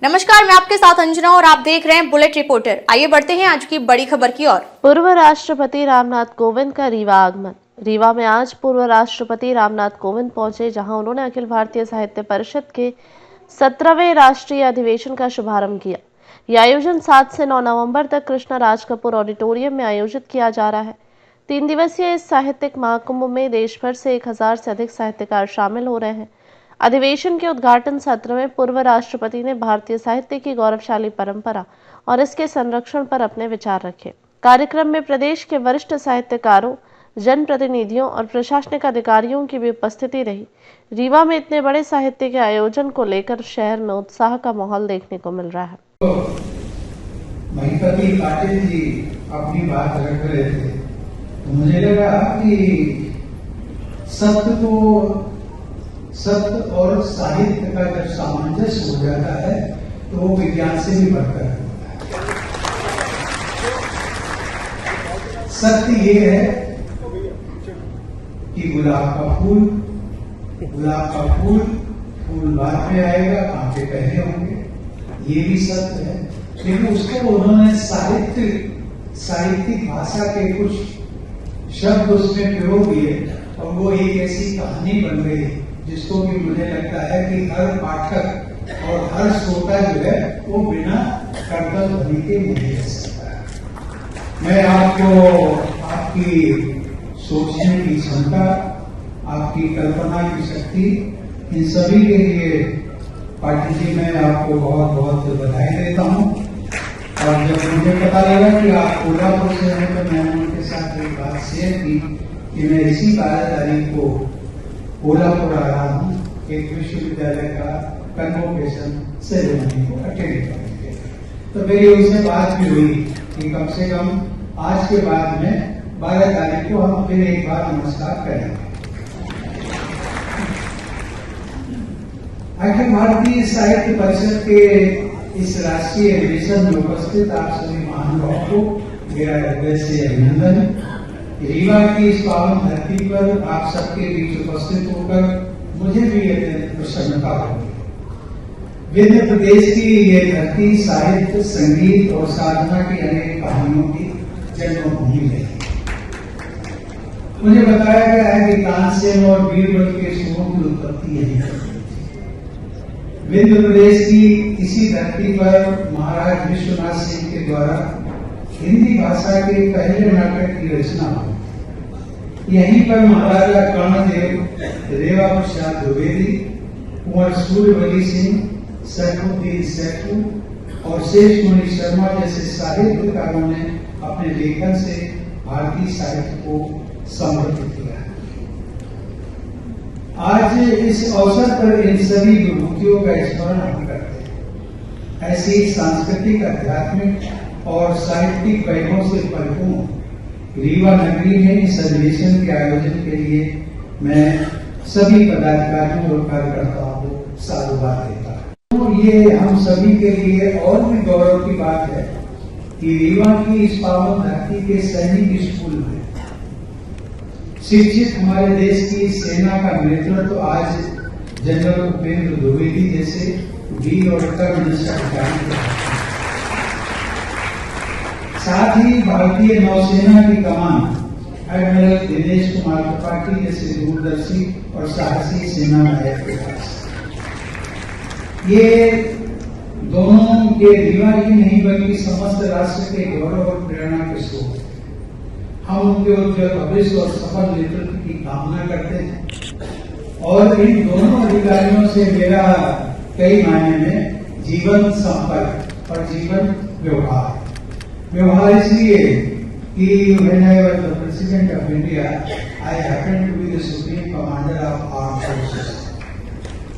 नमस्कार, मैं आपके साथ अंजना और आप देख रहे हैं बुलेट रिपोर्टर। आइए बढ़ते हैं आज की बड़ी खबर की ओर। पूर्व राष्ट्रपति रामनाथ कोविंद का रीवा आगमन। रीवा में आज पूर्व राष्ट्रपति रामनाथ कोविंद पहुंचे, जहां उन्होंने अखिल भारतीय साहित्य परिषद के 17वें राष्ट्रीय अधिवेशन का शुभारंभ किया। यह आयोजन 7 से 9 नवंबर तक कृष्णा राज कपूर ऑडिटोरियम में आयोजित किया जा रहा है। 3 दिवसीय इस साहित्यिक महाकुंभ में देश भर से 1000 से अधिक साहित्यकार शामिल हो रहे हैं। अधिवेशन के उद्घाटन सत्र में पूर्व राष्ट्रपति ने भारतीय साहित्य की गौरवशाली परंपरा और इसके संरक्षण पर अपने विचार रखे। कार्यक्रम में प्रदेश के वरिष्ठ साहित्यकारों, जनप्रतिनिधियों और प्रशासनिक अधिकारियों की भी उपस्थिति रही। रीवा में इतने बड़े साहित्य के आयोजन को लेकर शहर में उत्साह का माहौल देखने को मिल रहा है। महिपति पाटिल जी अपनी बात रख रहे थे, तो मुझे लगा कि सत्य और साहित्य का जब सामंजस्य हो जाता है तो वो विज्ञान से भी बढ़कर होता है। सत्य ये है कि गुलाब का फूल बाद में आएगा, कांटे पहले होंगे, ये भी सत्य है। लेकिन उसको उन्होंने साहित्यिक भाषा के कुछ शब्द उसमें पिरो दिए और वो एक ऐसी कहानी बन गई जिसको भी मुझे लगता है कि हर पाठक और हर श्रोता जो है वो बिना कर्तव्य ध्वनि के नहीं रह सकता है। मैं आपको आपकी सोचने की क्षमता, आपकी कल्पना की शक्ति, इन सभी के लिए पाटिल जी मैं आपको बहुत बहुत बधाई देता हूँ। और जब मुझे पता लगा कि आप कोल्हापुर से हैं तो मैंने उनके साथ एक बात शेयर की कि मैं इसी 12 तारीख को कोल्हापुर आ रहा हूँ, एक विश्वविद्यालय का कन्वोकेशन सेरेमनी को अटेंड करेंगे। तो मेरी उनसे बात भी हुई कि कम से कम आज के बाद में 12 तारीख को हम फिर एक बार नमस्कार करेंगे। अखिल भारतीय साहित्य परिषद के इस राष्ट्रीय अधिवेशन में उपस्थित आप सभी महानुभावों को मेरा हृदय से अभिनंदन। रीवा की इस पावन धरती पर आप सबके बीच उपस्थित होकर मुझे भी अत्यंत प्रसन्नता होगी। विंध्य प्रदेश की ये धरती साहित्य, संगीत और साधना की अनेक कहानियों की जन्मभूमि है। मुझे बताया गया है कि तानसेन और बीरबल के सुरों की उत्पत्ति यही है। विंध्य प्रदेश की इसी धरती पर महाराज विश्वनाथ सिंह के द्वारा हिंदी भाषा के पहले नाटक की रचना हुई। यहीं पर महाराजा कर्णदेव, रेवा प्रसाद द्विवेदी, कुंवर सूर्यवली सिंह, सैफुद्दीन सैफू और शेष मुनि शर्मा जैसे साहित्यकारों ने अपने लेखन से भारतीय साहित्य को समृद्ध किया। आज इस अवसर पर इन सभी विभूतियों का स्मरण हम करते हैं। ऐसी सांस्कृतिक, आध्यात्मिक और साहित्यिक वैभव से परिपूर्ण रीवा नगरी में इस अधिवेशन के आयोजन के लिए मैं सभी पदाधिकारियों और कार्यकर्ताओं को साधुवाद देता हूं। तो ये हम सभी के लिए और भी गौरव की बात है कि रीवा की इस पावन धरती के सैनिक स्कूल में शिक्षित हमारे देश की सेना का नेतृत्व आज जनरल उपेंद्र द्विवेदी जैसे वीर और कर्मनिष्ठ अधिकारी, साथ ही भारतीय नौसेना की कमान एडमिरल दिनेश कुमार त्रिपाठी जैसे दूरदर्शी और साहसी सेना नायक के पास। ये दोनों के रीवा ही नहीं बल्कि समस्त राष्ट्र के गौरव और प्रेरणा के स्रोत। हम उनके उज्जवल भविष्य और सफल नेतृत्व की कामना करते हैं और इन दोनों अधिकारियों से मेरा कई मायने में जीवन संपर्क और जीवन व्यवहार इसलिए कि when I was the President of India, I happened to be the Supreme Commander of Armed Forces।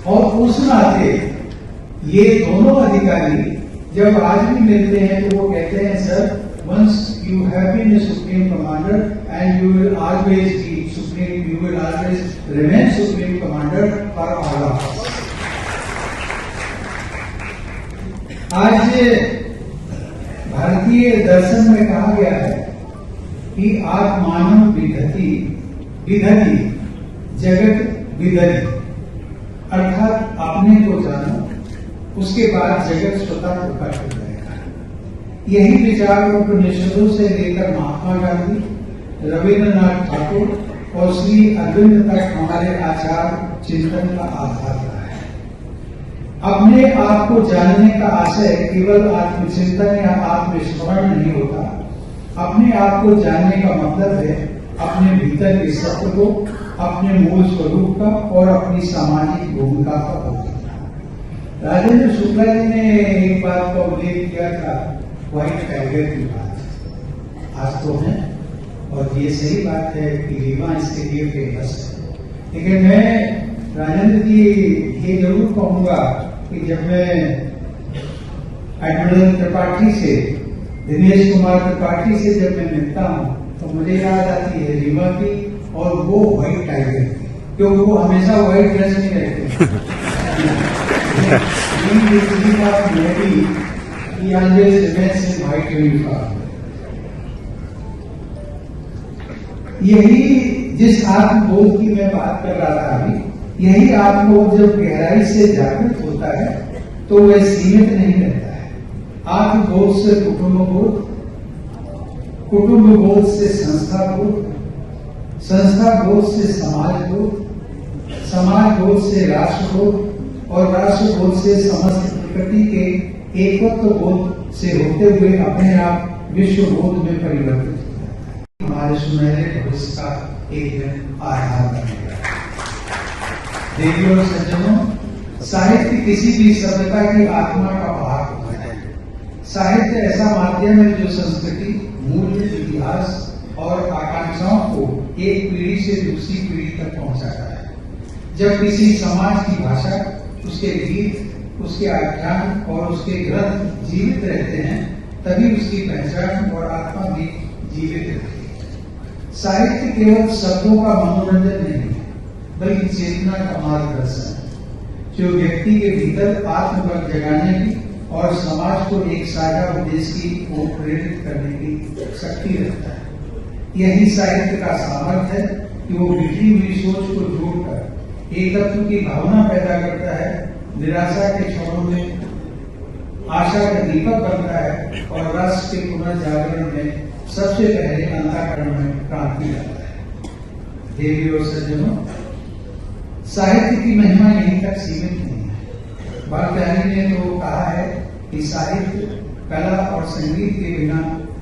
और उस नाते ये दोनों अधिकारी जब आज भी मिलते हैं तो वो कहते हैं, sir, once you have been the Supreme Commander and you will always be Supreme, you will always remain Supreme Commander for all of us। आज भारतीय दर्शन में कहा गया है कि आत्मानं विदधति जगत विदधति, अर्थात अपने को जानो उसके बाद जगत स्वतः प्रकट हो जाएगा। यही विचार उपनिषदों से लेकर महात्मा गांधी, रविन्द्रनाथ ठाकुर और श्री अरविंद तक हमारे आचार चिंतन का आधार रहा है। अपने आप को जानने का आशय केवल आत्मचिंतन या आत्मस्मरण नहीं होता। अपने आप को जानने का मतलब है अपने भीतर के सत्य को, अपने मूल स्वरूप का और अपनी सामाजिक भूमिका का बोध। राजेंद्र शुक्ला जी ने एक बात का उल्लेख किया था, व्हाइट टाइगर की बात। आज तो है और ये सही बात है कि रीवा इसके लिए फेमस है, लेकिन मैं राजेंद्र जी ये जरूर कहूंगा कि जब मैं एडमिरल त्रिपाठी से, दिनेश कुमार त्रिपाठी से जब मैं मिलता हूँ तो मुझे याद आती है रीवा की और वो व्हाइट टाइगर की, क्योंकि वो हमेशा व्हाइट ड्रेस में रहते हैं। यही जिस आत्मबोध की मैं बात कर रहा था अभी, यही आत्मबोध जब गहराई से जागृत होता है तो वह सीमित नहीं रहता है। आत्मबोध से कुटुंब बोध, कुटुंब बोध से संस्था बोध, संस्था बोध से समाज बोध, समाज बोध से राष्ट्र बोध और राष्ट्र बोध से समस्त प्रकृति के एकत्व बोध से होते हुए अपने आप विश्व बोध में परिवर्तित होता है। हमारे सुनहरे भविष्य का एक दिन आधार बनेगा। देवियों और सज्जनों, साहित्य किसी भी सभ्यता की आत्मा का भाग होता है। साहित्य ऐसा माध्यम है जो संस्कृति, मूल्य, इतिहास और आकांक्षाओं को एक पीढ़ी से दूसरी पीढ़ी तक पहुंचाता है। जब किसी समाज की भाषा, उसके गीत, उसके आख्यान और उसके ग्रंथ जीवित रहते हैं, तभी उसकी पहचान और आत्मा भी जीवित रहती है। साहित्य केवल शब्दों का मनोरंजन नहीं है, बल्कि चेतना का मार्गदर्शन है, जो व्यक्ति के भीतर आत्मबल जगाने की और समाज को एक साझा उद्देश्य की ओर प्रेरित करने की शक्ति रखता है। यही साहित्य का सामर्थ्य है कि वो बिखरी हुई सोच को जोड़कर एकत्व की भावना पैदा करता है, निराशा के क्षणों में आशा का दीपक बनता है और राष्ट्र के पुनर्जागरण में सबसे पहले अंतःकरण में क्रांति लाता है। देवियों और सज्जनों, साहित्य की महिमा यहीं तक सीमित नहीं है। वाल्मीकि ने तो कहा है कि साहित्य, कला और संगीत के बिना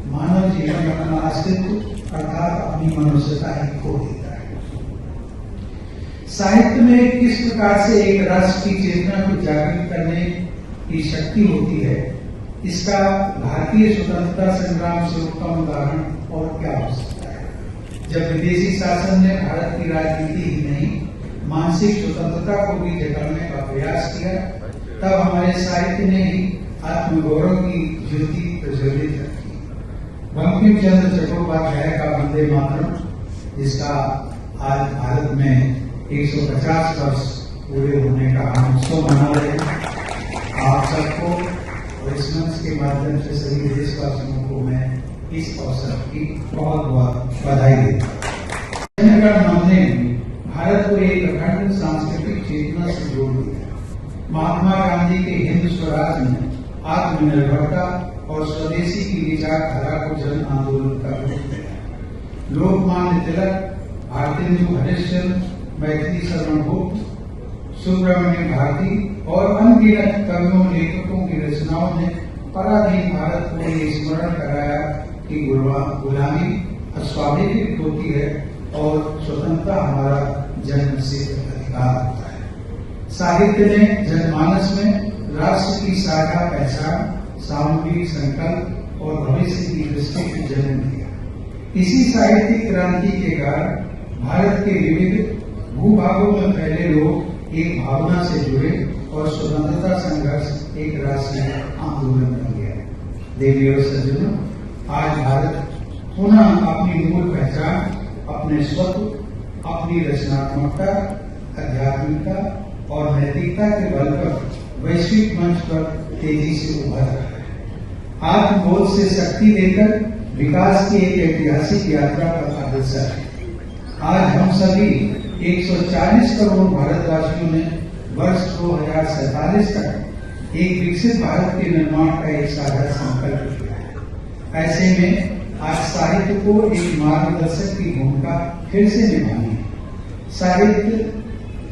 मानव जीवन अपना अस्तित्व अर्थात अपनी मनुष्यता ही खो देता है। साहित्य में किस प्रकार से एक राष्ट्र की चेतना को जागृत करने की शक्ति होती है, इसका भारतीय स्वतंत्रता संग्राम से उत्तम उदाहरण और क्या हो सकता है। जब विदेशी शासन ने भारत की राजनीति ही नहीं, मानसिक स्वतंत्रता को भी जगाने का प्रयास किया, तब हमारे साहित्य ने ही आत्मगौरव की ज्योति प्रज्वलित रखी। बंकिम चंद्र चट्टोपाध्याय का वंदे मातरम, जिसका आज भारत में 150 वर्ष पूरे होने का हम उत्सव मना रहे हैं। आप सबको और इस मंच के माध्यम से सभी देशवासियों को मैं इस अवसर की बहुत बहुत बधाई देता हूँ। हमने भारत को एक अखंड सांस्कृतिक चेतना से जोड़ दिया। महात्मा गांधी के हिंद स्वराज ने आत्मनिर्भरता और स्वदेशी की विचारधारा को जन आंदोलन का रूप दिया। लोकमान्य तिलक, भारतेंदु हरिश्चंद्र, मैथिली शरण गुप्त, सुब्रमण्य भारती और अनगिनत कवियों लेखकों की रचनाओं ने पराधीन भारत को ये स्मरण कराया कि गुलामी अस्वाभाविक होती है और स्वतंत्रता हमारा जन्मसिद्ध अधिकार होता है। साहित्य ने जनमानस में राष्ट्र की साझा पहचान, सामूहिक संकल्प और भविष्य की दृष्टि को जन्म दिया। इसी साहित्यिक क्रांति के कारण भारत के विविध भूभागों में फैले लोग एक भावना से जुड़े और स्वतंत्रता संघर्ष एक राष्ट्रीय आंदोलन बन गया। देवियों और सज्जनों, आज भारत पुनः अपनी मूल पहचान, अपने स्वत्व, अपनी रचनात्मकता, आध्यात्मिकता और नैतिकता के बल पर वैश्विक मंच पर तेजी से उभर रहा है। आत्मबोध से शक्ति लेकर विकास की एक ऐतिहासिक यात्रा पर अग्रसर है। आज हम सभी 140 करोड़ भारतवासियों ने वर्ष 2047 तक एक विकसित भारत के निर्माण का एक साझा संकल्प किया है। ऐसे में आज साहित्य को एक मार्गदर्शक की भूमिका फिर से निभानी है। साहित्य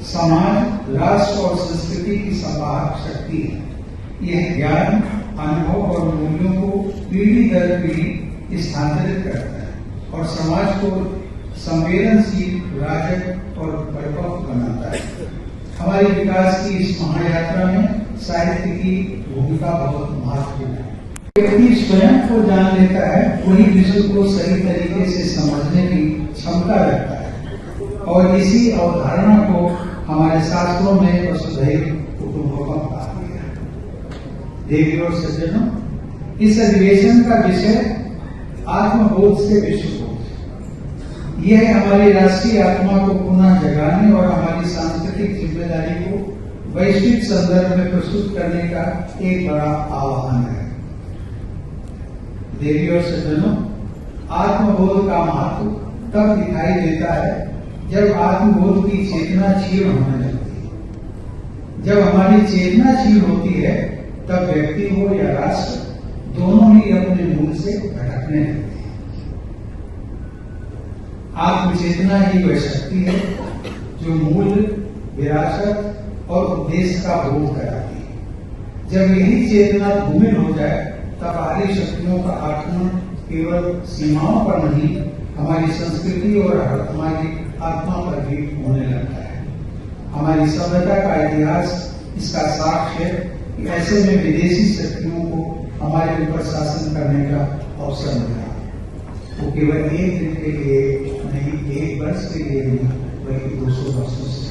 समाज, राष्ट्र और संस्कृति की संवाहक शक्ति है। यह ज्ञान, अनुभव और मूल्यों को पीढ़ी दर पीढ़ी स्थानांतरित करता है और समाज को संवेदनशील, राजक और परिपक्व बनाता है। हमारे विकास की इस महायात्रा में साहित्य की भूमिका बहुत महत्वपूर्ण है। व्यक्ति स्वयं को जान लेता है, वही विश्व को सही तरीके से समझने की क्षमता रखता है और इसी अवधारणा को हमारे शास्त्रों में वसुधैव कुटुंबकम कहा गया है। देवी और सज्जनों, इस अधिवेशन का विषय आत्मबोध से विश्वबोध। यह हमारी राष्ट्रीय आत्मा को पुनः जगाने और हमारी सांस्कृतिक जिम्मेदारी को वैश्विक संदर्भ में प्रस्तुत करने का एक बड़ा आह्वान है। देवी और सज्जनों, आत्मबोध का महत्व तब दिखाई देता है जब आत्मबोध की चेतना क्षीण होने लगती है। जब हमारी चेतना क्षीण होती है तब व्यक्ति हो या राष्ट्र दोनों ही अपने मूल से भटकने लगते हैं। आत्मचेतना ही वह शक्ति है जो मूल्य, विरासत और उद्देश्य का बोध कराती है। जब यही चेतना धूमिल हो जाए तब बाहरी शक्तियों का आक्रमण केवल सीमाओं पर नहीं, हमारी संस्कृति और हमारी आत्मा पर भी होने लगता है। हमारी सभ्यता का इतिहास इसका साक्ष्य है कि ऐसे में विदेशी शक्तियों को हमारे ऊपर शासन करने का अवसर मिला। वो केवल एक दिन के लिए नहीं, एक वर्ष के लिए नहीं, बल्कि 200 वर्षों से।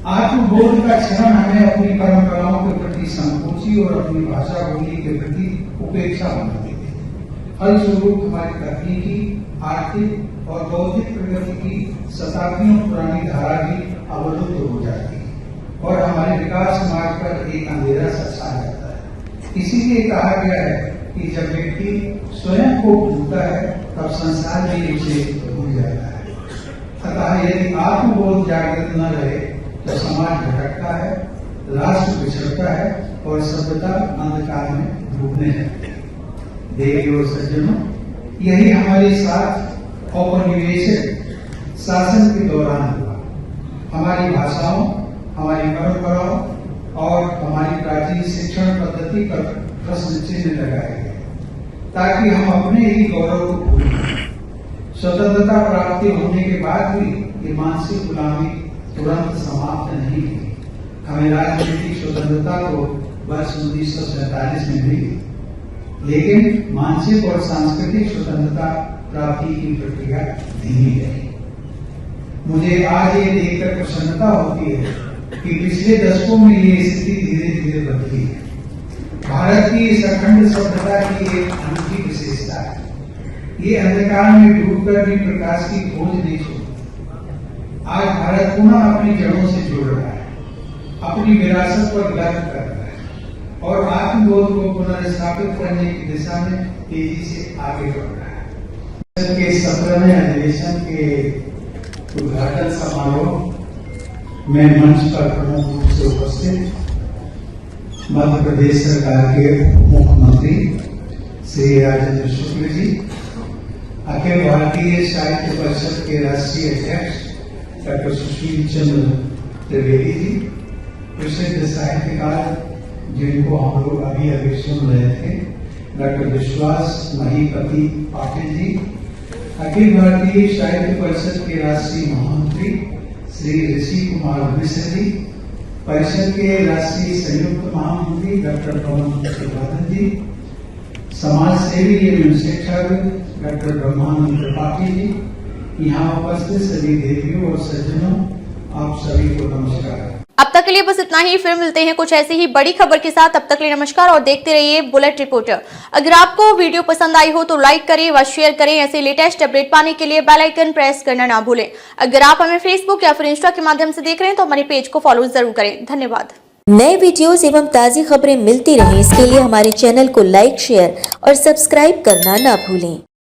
आत्मबोध का क्षण हमें अपनी परंपराओं के प्रति संकोची और अपनी भाषा बोली के प्रति उपेक्षा बना देते हैं। फलस्वरूप हमारी तकनीकी, आर्थिक और बौद्धिक प्रगति की शताब्दियों पुरानी धारा भी अवरुद्ध हो जाती है और हमारे विकास मार्ग पर एक अंधेरा सा छा जाता है। इसीलिए कहा गया है कि जब व्यक्ति स्वयं को भूलता है तब संसार भी उसे भूल जाता है। अतः यदि आत्मबोध जागृत न रहे तो समाज भटकता है, राष्ट्र बिछड़ता है और सभ्यता अंधकार में डूबने लगती है। देवी और सज्जनों, यही हमारे साथ औपनिवेशिक शासन के दौरान हुआ। हमारी भाषाओं, हमारी परंपराओं और हमारी प्राचीन शिक्षण पद्धति पर प्रश्न चिन्ह लगाए गए ताकि हम अपने ही गौरव को भूल जाएं। स्वतंत्रता प्राप्ति होने के बाद भी ये मानसिक गुलामी तुरंत समाप्त नहीं हुई। हमें राजनीतिक स्वतंत्रता को वर्ष 1947 में मिली, लेकिन मानसिक और सांस्कृतिक स्वतंत्रता प्राप्ति की प्रक्रिया धीमी रही। मुझे आज ये देखकर प्रसन्नता होती है कि पिछले दशकों में ये स्थिति धीरे धीरे बदली है। भारत की इस अखंड सभ्यता की एक अनूठी विशेषता है, ये अंधकार में डूबकर भी प्रकाश की खोज नहीं छोड़ती। आज भारत पुनः अपनी जड़ों से जुड़ रहा है, अपनी विरासत पर गर्व कर रहा है और आत्मबोध को पुनर्स्थापित करने की दिशा में तेजी से आगे बढ़ रहा है। के 17वें अधिवेशन के उद्घाटन समारोह में मंच पर प्रमुख रूप से उपस्थित मध्य प्रदेश सरकार के मुख्यमंत्री श्री राजेंद्र शुक्ल जी, अखिल भारतीय साहित्य परिषद के राष्ट्रीय अध्यक्ष डॉक्टर सुशील चंद्र त्रिवेदी जी, प्रसिद्ध साहित्यकार जिनको हम लोग अभी अभी सुन रहे थे डॉक्टर विश्वास महीपति पाटिल जी, अखिल भारतीय साहित्य परिषद के राष्ट्रीय महामंत्री श्री ऋषि कुमार मिश्र जी, परिषद के राष्ट्रीय संयुक्त महामंत्री डॉक्टर पवन त्रिपाठी जी, समाज सेवी एवं शिक्षक डॉक्टर ब्रह्मानंद त्रिपाठी जी, यहाँ उपस्थित सभी देवियों और सज्जनों, आप सभी को नमस्कार। अब तक के लिए बस इतना ही। फिर मिलते हैं कुछ ऐसी ही बड़ी खबर के साथ। तब तक के लिए नमस्कार और देखते रहिए बुलेट रिपोर्टर। अगर आपको वीडियो पसंद आई हो तो लाइक करें व शेयर करें। ऐसे लेटेस्ट अपडेट पाने के लिए बेल आइकन प्रेस करना ना भूलें। अगर आप हमें फेसबुक या फिर इंस्टा के माध्यम से देख रहे हैं तो हमारे पेज को फॉलो जरूर करें। धन्यवाद। नए वीडियोस एवं ताज़ी खबरें मिलती रहें, इसके लिए हमारे चैनल को लाइक, शेयर और सब्सक्राइब करना ना भूलें।